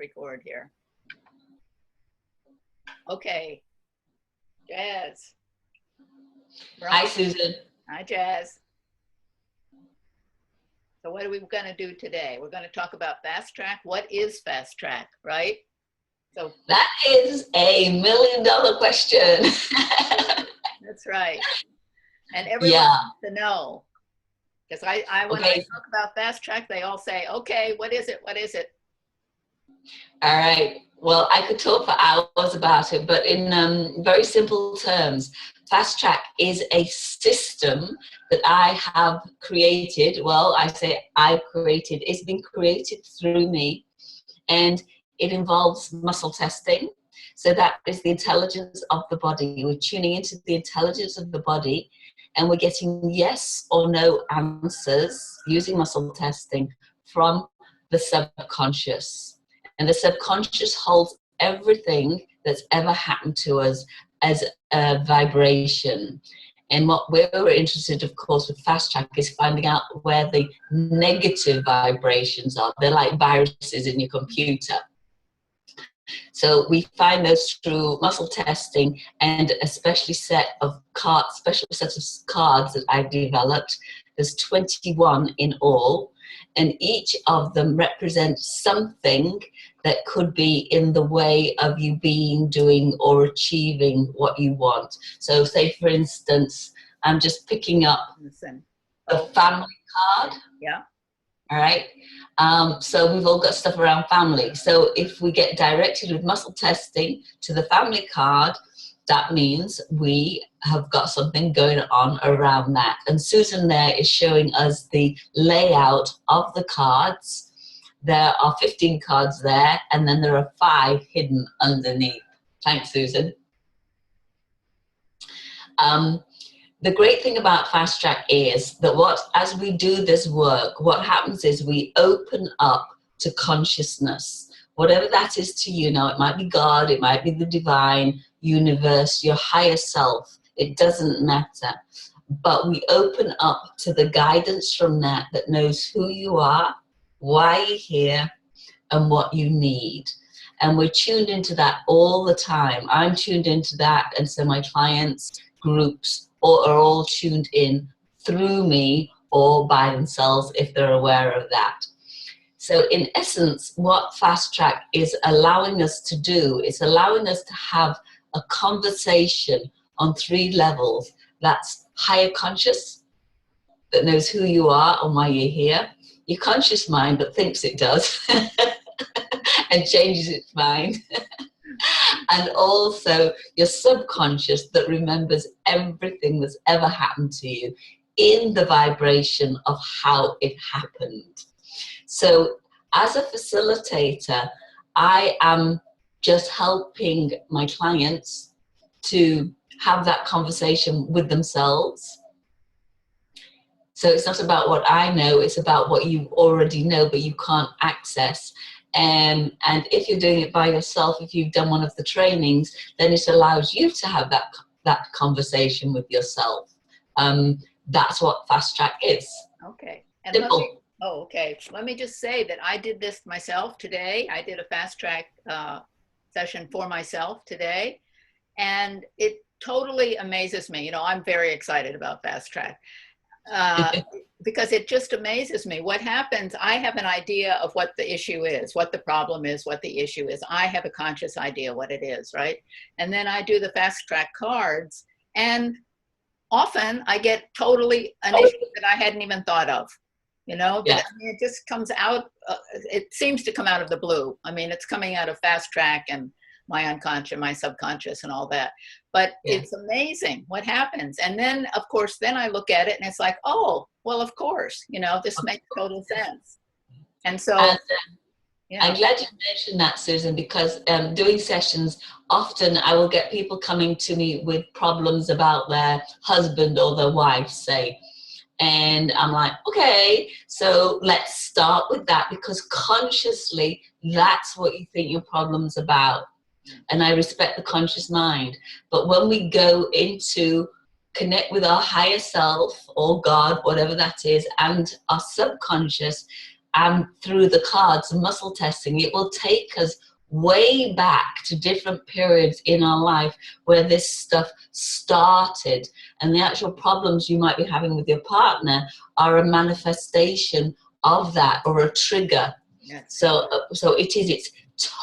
record here. Okay, Jaz. Hi, Susan. Hi, Jaz. So what are we going to do today? We're going to talk about Fast Track. What is Fast Track, right? So that is a $1 million question. That's right. And everyone wants to know. Because when I talk about Fast Track, they all say, okay, what is it? What is it? All right. Well, I could talk for hours about it, but in very simple terms, Fast Track is a system that I have created. Well, I say I created. It's been created through me, and it involves muscle testing. So that is the intelligence of the body. We're tuning into the intelligence of the body, and we're getting yes or no answers using muscle testing from the subconscious. And the subconscious holds everything that's ever happened to us as a vibration. And what we're interested, of course, with Fast Track is finding out where the negative vibrations are. They're like viruses in your computer. So we find those through muscle testing and a special set of cards that I've developed. There's 21 in all, and each of them represents something that could be in the way of you doing or achieving what you want. So say, for instance, I'm just picking up the family card. Yeah. All right. So we've all got stuff around family. So if we get directed with muscle testing to the family card, that means we have got something going on around that. And Susan there is showing us the layout of the cards. There are 15 cards there, and then there are 5 hidden underneath. Thanks, Susan. The great thing about Fast Track is that as we do this work, what happens is we open up to consciousness. Whatever that is to you now, it might be God, it might be the divine, universe, your higher self. It doesn't matter. But we open up to the guidance from that knows who you are, why you're here, and what you need. And we're tuned into that all the time. I'm tuned into that, and so my clients, groups, are all tuned in through me or by themselves if they're aware of that. So in essence, what Fast Track is allowing us to do is allowing us to have a conversation on 3 levels. That's higher conscious, that knows who you are and why you're here. Your conscious mind that thinks it does and changes its mind. And also your subconscious that remembers everything that's ever happened to you in the vibration of how it happened. So as a facilitator, I am just helping my clients to have that conversation with themselves. So it's not about what I know, it's about what you already know but you can't access. And if you're doing it by yourself, if you've done one of the trainings, then it allows you to have that conversation with yourself. That's what Fast Track is. Okay. And simple. Okay. Let me just say that I did this myself today. I did a Fast Track session for myself today, and it totally amazes me. You know, I'm very excited about Fast Track. Because it just amazes me what happens. I have an idea of what the issue is, what the problem is, what the issue is. I have a conscious idea what it is, right? And then I do the Fast Track cards, and often I get totally an issue that I hadn't even thought of, you know. Yeah. But I mean, it just comes out, it seems to come out of the blue. I mean, it's coming out of Fast Track and my unconscious, my subconscious and all that. But it's amazing what happens. And then, of course, then I look at it and it's like, oh, well, of course, you know, this makes total sense. And so, I'm glad you mentioned that, Susan, because doing sessions, often I will get people coming to me with problems about their husband or their wife, say. And I'm like, okay, so let's start with that, because consciously, that's what you think your problem's about. And I respect the conscious mind. But when we go into connect with our higher self or God, whatever that is, and our subconscious, and through the cards and muscle testing, it will take us way back to different periods in our life where this stuff started, and the actual problems you might be having with your partner are a manifestation of that, or a trigger. Yes. So it's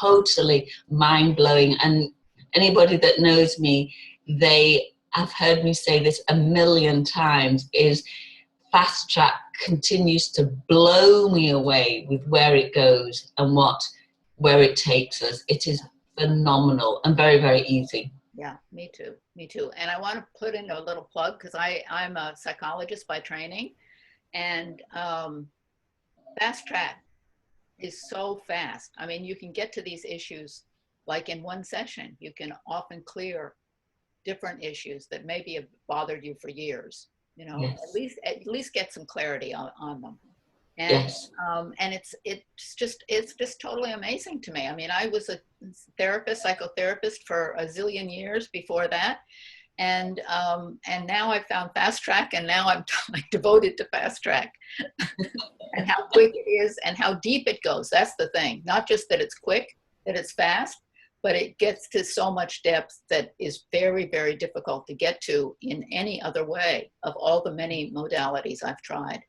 totally mind-blowing, and anybody that knows me, they have heard me say this a million times, is Fast Track continues to blow me away with where it goes and where it takes us. It is phenomenal and very, very easy. Yeah, me too. Me too. And I want to put in a little plug, because I'm a psychologist by training, and Fast Track is so fast. I mean, you can get to these issues like in one session. You can often clear different issues that maybe have bothered you for years. You know, Yes. at least get some clarity on them. And Yes. and it's just totally amazing to me. I mean, I was a psychotherapist for a zillion years before that, and now I found Fast Track, and now I'm like devoted to Fast Track. And how quick it is, and how deep it goes. That's the thing. Not just that it's quick, that it's fast, but it gets to so much depth that is very, very difficult to get to in any other way, of all the many modalities I've tried.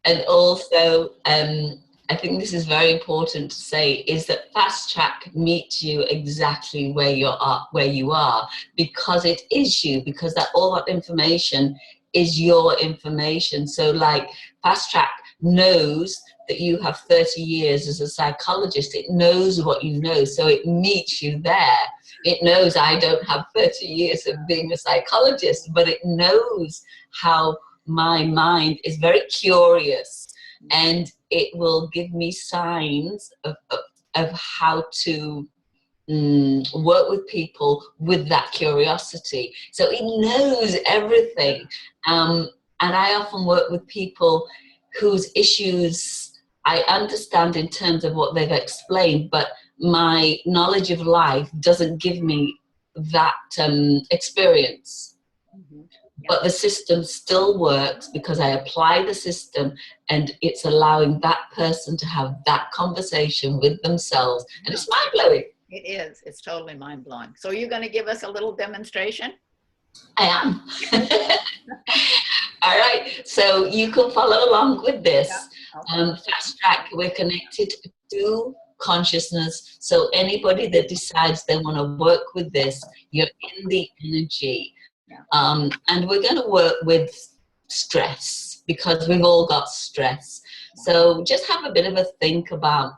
And also, I think this is very important to say, is that Fast Track meets you exactly where you are, because it is you, because all that information is your information. So like Fast Track knows that you have 30 years as a psychologist. It knows what you know, so it meets you there. It knows I don't have 30 years of being a psychologist, but it knows how my mind is very curious, and it will give me signs of how to work with people with that curiosity. So it knows everything. And I often work with people whose issues I understand in terms of what they've explained, but my knowledge of life doesn't give me that experience. Mm-hmm. But the system still works because I apply the system, and it's allowing that person to have that conversation with themselves. And it's mind-blowing. It is. It's totally mind-blowing. So you're going to give us a little demonstration? I am. All right. So you can follow along with this. Yeah. Okay. Fast Track, we're connected to consciousness. So anybody that decides they want to work with this, you're in the energy. Yeah. And we're going to work with stress, because we've all got stress. So just have a bit of a think about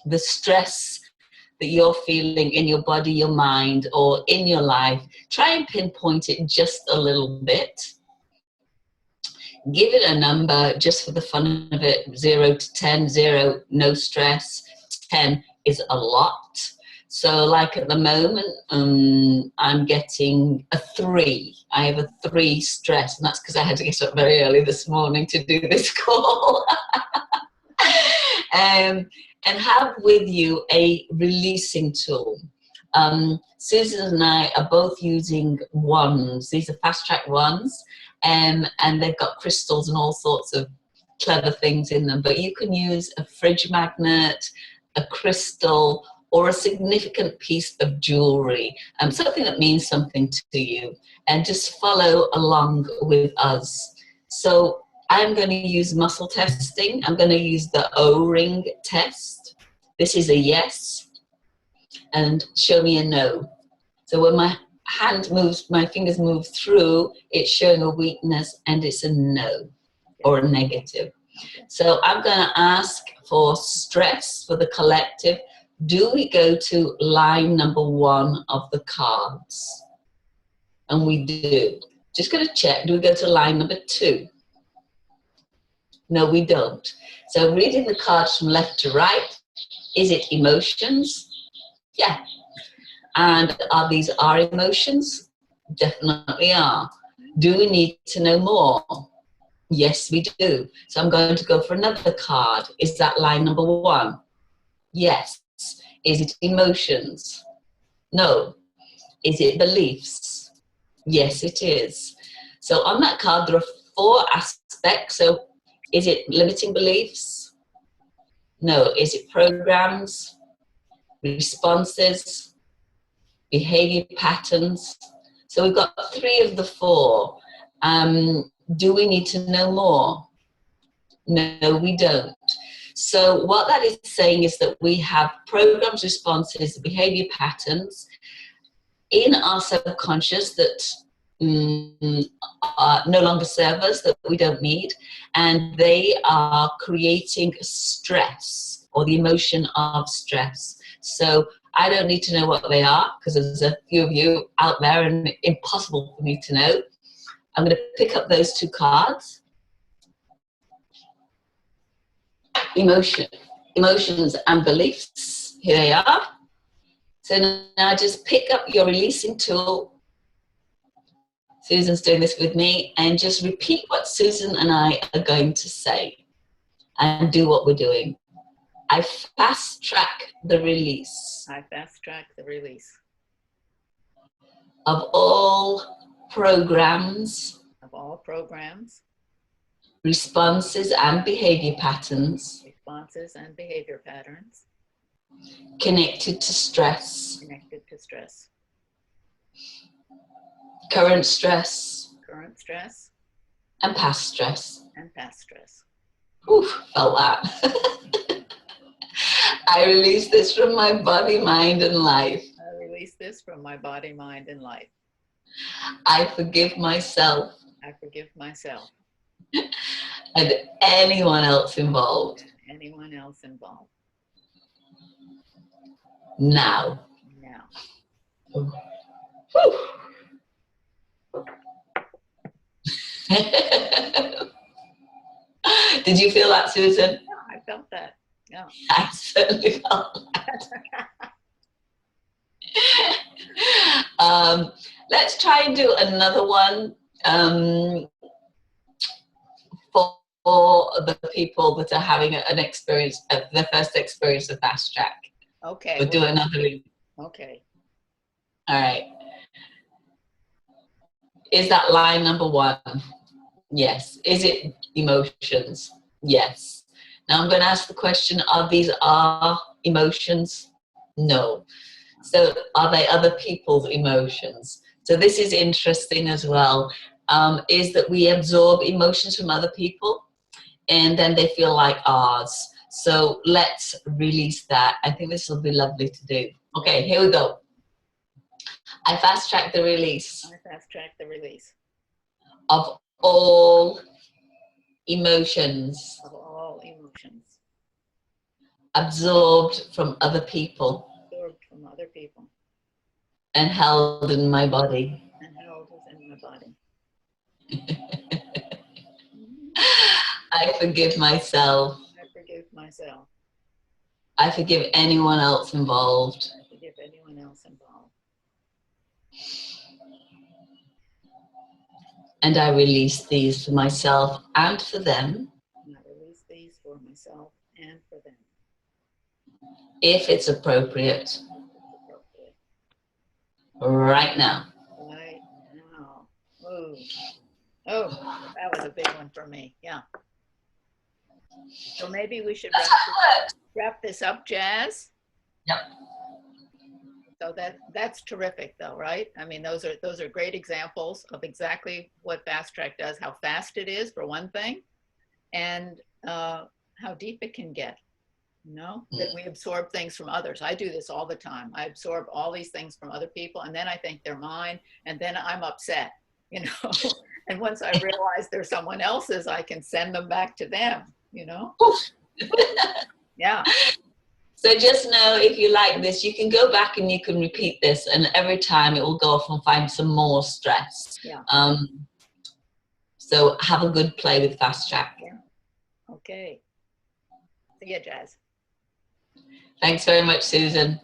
the stress that you're feeling in your body, your mind, or in your life. Try and pinpoint it just a little bit. Give it a number just for the fun of it. 0 to 10. 0, no stress. 10 is a lot. So like at the moment, I'm getting a 3. I have a 3 stress, and that's because I had to get up very early this morning to do this call. And have with you a releasing tool. Susan and I are both using wands. These are Fast Track wands, and they've got crystals and all sorts of clever things in them. But you can use a fridge magnet, a crystal, or a significant piece of jewelry, something that means something to you, and just follow along with us. So I'm going to use muscle testing. I'm going to use the O-ring test. This is a yes, and show me a no. So when my hand moves, my fingers move through, it's showing a weakness, and it's a no or a negative. So I'm going to ask for stress for the collective. Do we go to line number 1 of the cards? And we do. Just going to check. Do we go to line number 2? No, we don't. So reading the cards from left to right, is it emotions? Yeah. And are these our emotions? Definitely are. Do we need to know more? Yes, we do. So I'm going to go for another card. Is that line number 1? Yes. Is it emotions? No. Is it beliefs? Yes, it is. So on that card, there are 4 aspects. So is it limiting beliefs? No. Is it programs, responses, behavior patterns? So we've got 3 of the 4. Do we need to know more? No, we don't. So what that is saying is that we have programs, responses, behavior patterns in our subconscious that no longer serve us, that we don't need, and they are creating stress, or the emotion of stress. So I don't need to know what they are, because there's a few of you out there and impossible for me to know. I'm going to pick up those 2 cards. Emotions and beliefs. Here they are. So now just pick up your releasing tool. Susan's doing this with me, and just repeat what Susan and I are going to say, and do what we're doing. I fast track the release. I fast track the release. Of all programs. Of all programs. Responses and behavior patterns. Responses and behavior patterns. Connected to stress. Connected to stress. Current stress. Current stress. And past stress. And past stress. Oof, felt that. I release this from my body, mind, and life. I release this from my body, mind, and life. I forgive myself. I forgive myself. And anyone else involved. Anyone else involved. Now. Now. Did you feel that, Susan? Yeah, I felt that. Yeah. I certainly felt that. Let's try and do another one for the people that are having an experience, their first experience of Fast Track. Okay. We'll do another one. Okay. All right. Is that line number 1? Yes. Is it emotions? Yes. Now I'm going to ask the question, are these our emotions? No. So are they other people's emotions? So this is interesting as well, is that we absorb emotions from other people and then they feel like ours. So let's release that. I think this will be lovely to do. Okay, here we go. I fast track the release. I fast track the release. Of all emotions. Of all emotions. Absorbed from other people. Absorbed from other people. And held in my body. And held within my body. I forgive myself. I forgive myself. I forgive anyone else involved. I forgive anyone else involved. And I release these for myself and for them. And I release these for myself and for them. If it's appropriate. Right now. Right now. Ooh. Oh, that was a big one for me. Yeah. So maybe we should wrap this up, Jazz. Yep. So that's terrific, though, right? I mean, those are great examples of exactly what Fast Track does, how fast it is, for one thing, and how deep it can get. You know, that we absorb things from others. I do this all the time. I absorb all these things from other people, and then I think they're mine, and then I'm upset, you know. And once I realize they're someone else's, I can send them back to them, you know. Yeah. So just know, if you like this, you can go back and you can repeat this, and every time it will go off and find some more stress. Yeah. So have a good play with Fast Track. Yeah. Okay. See ya, Jazz. Thanks very much, Susan.